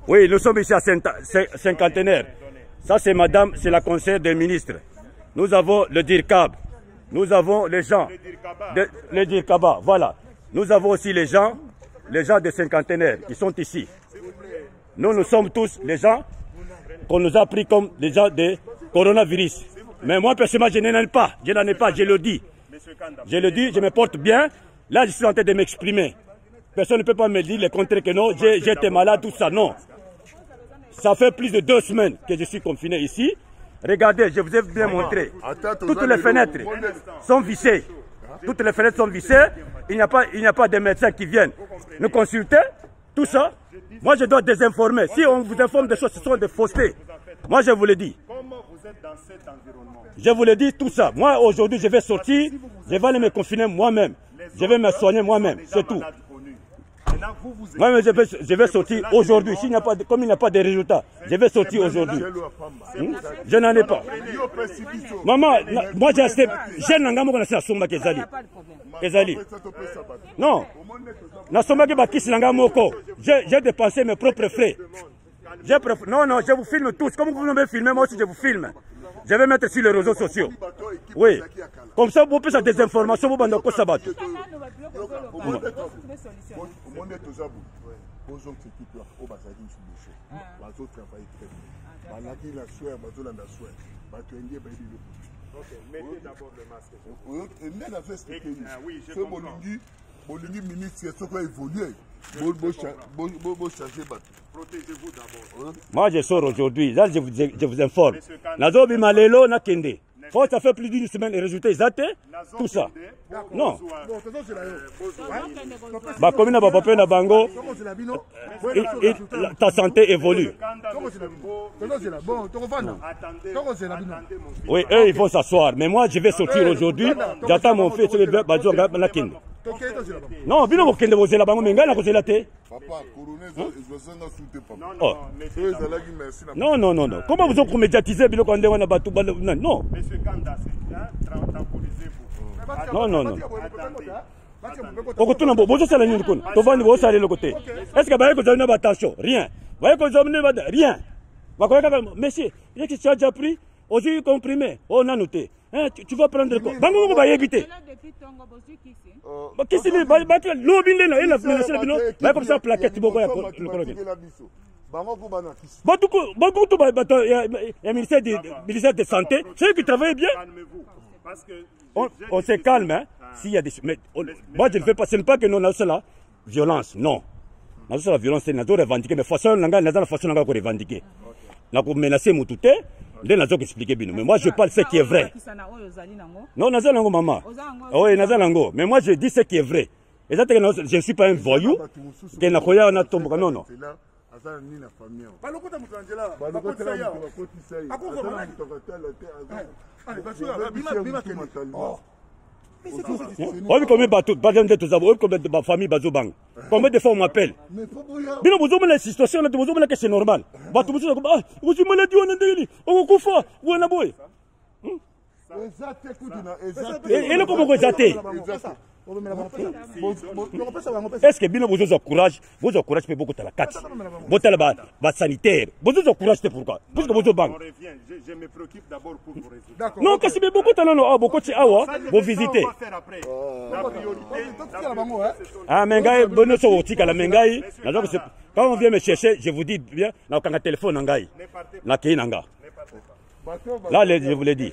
Oui, nous sommes ici à Cinquantenaire. Ça, c'est madame, c'est la conseillère des ministres. Nous avons le DIRCAB. Nous avons les gens. Le DIRCABA, voilà. Nous avons aussi les gens de Cinquantenaire qui sont ici. Nous sommes tous les gens qu'on nous a pris comme des gens de coronavirus. Mais moi, personnellement, je n'en ai pas. Je n'en ai pas, je le dis. Je le dis, je me porte bien. Là, je suis en train de m'exprimer. Personne ne peut pas me dire le contraire que non, j'étais malade, tout ça, non. Ça fait plus de 2 semaines que je suis confiné ici. Regardez, je vous ai bien montré. Toutes les fenêtres sont vissées. Toutes les fenêtres sont vissées. Il n'y a pas de médecins qui viennent nous consulter. Tout ça. Moi, je dois désinformer. Si on vous informe des choses, ce sont des faussetés. Moi, je vous le dis. Comment vous êtes dans cet environnement? Je vous le dis, tout ça. Moi, aujourd'hui, je vais sortir. Je vais aller me confiner moi-même. Je vais me soigner moi-même. C'est tout. Moi, mais je vais sortir aujourd'hui. Comme il n'y a pas de résultats, je vais sortir aujourd'hui. Je n'en ai pas. Maman, moi j'ai acheté. J'ai un engagement qu'on a acheté à Somba Kezali. Non. Na Somba j'ai dépensé mes propres frais. Non, non, je vous filme tous. Comme vous me filmez, moi aussi je vous filme. Je vais mettre sur les réseaux sociaux. Oui. Comme ça, vous pouvez des informations, vous bandez quoi ça va. Mettez d'abord le masque. Protégez-vous d'abord. Moi, je sors aujourd'hui. Là, je vous informe. Nazobi Malelo Nakende. Quand ça fait plus d'une semaine, les résultats, ils attendent tout ça. Non. Bah, comme il n'a pas na bango, ta santé évolue. Oui, eux, ils vont s'asseoir. Mais moi, je vais sortir aujourd'hui. J'attends mon fils. Non, bino mokende bozela bango menga na kozela te. Papa, non, non, non, non. Comment vous avez médiatisé bilo quand on a battu non. Monsieur Kanda, tranquillisez-vous. Non, non, non. Okotuna bozo sala nini kuna? Tovani bo sala le côté. Est-ce que baye ko zona attention? Rien. Baye ko zona rien. Bakoyaka monsieur, il que tu as déjà pris aussi comprimé. On a noté. Hein, tu vas prendre quoi? Bango ko baye éviter. Qu'est-ce que c'est? L'obine là, il a menacé le bino. Va comme ça plaquette boko ya le colonel. Il y a ministère de santé, ceux qui travaillent bien. On se calme, hein. S'il y a des moi je ne fais pas, ce n'est pas que nous avons la violence, non. Nous avons la violence, c'est nous revendiquer, mais façon la façon nous revendiquer. Nous avons menacé Moutouté. Mais moi je parle ce qui est vrai. Non, Nazalango maman. Oui, Nazalango. Mais moi je dis ce qui est vrai. Et ça, je ne suis pas un voyou. Non, non. Combien de famille Bazobang? Combien de fois on m'appelle? Bien, vous avez la situation, vous avez que c'est normal. Vous avez maladie, on a dit, on a fait, on a boy. Et là, comment vous êtes? Est-ce que bien vous avez courage? Vous avez courage pour beaucoup de la carte. Vous avez sanitaire. Vous avez courage, c'est pourquoi? Parce que vous avez banque. Je me préoccupe d'abord pour vos résultats. Non, parce que beaucoup de talents, beaucoup de awa, vous visitez. La priorité. Ah, Mengaï, bonne chose, la Mengaï. Quand on vient me chercher, je vous dis bien, on a un téléphone, Nangaï. Là, je vous l'ai dit.